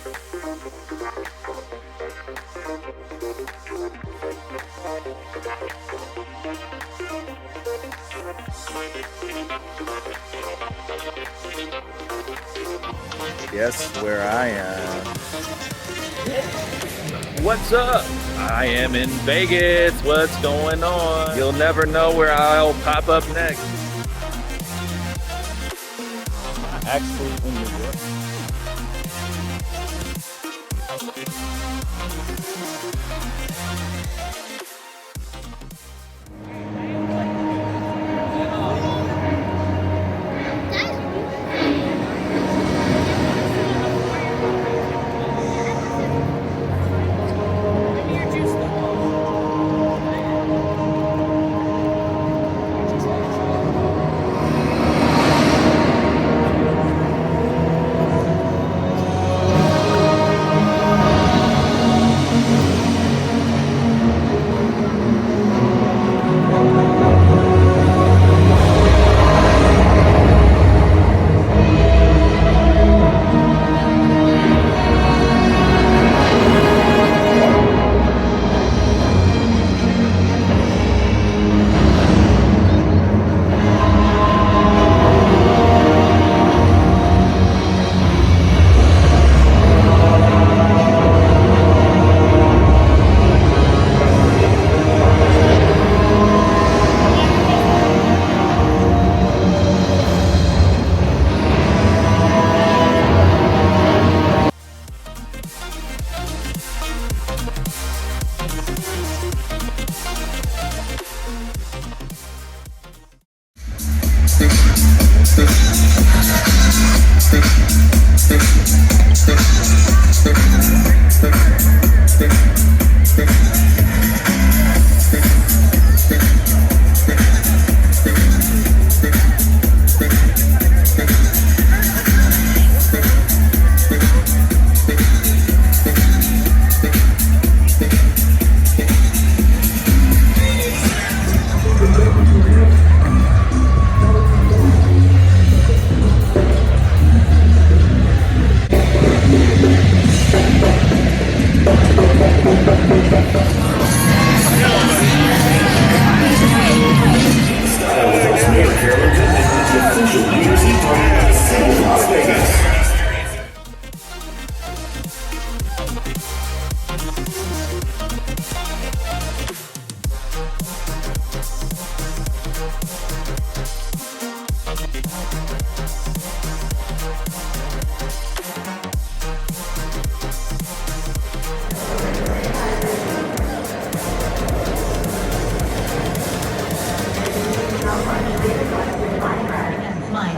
Guess where I am? What's up? I am in Vegas. What's going on? You'll never know where I'll pop up next. Actually in New York.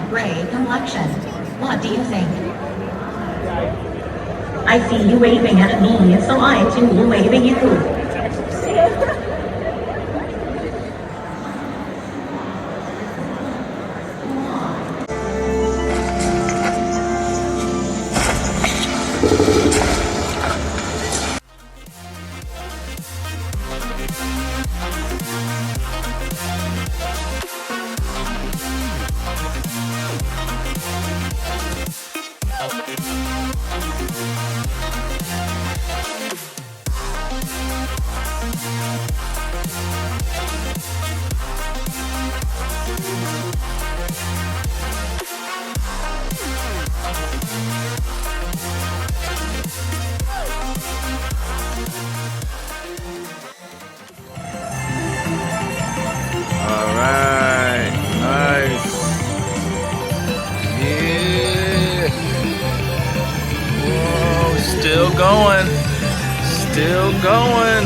Gray complexion. What do you think? I see you waving at me, so I too will wave at you. Alright, nice. Yeah. Whoa, still going. Still going.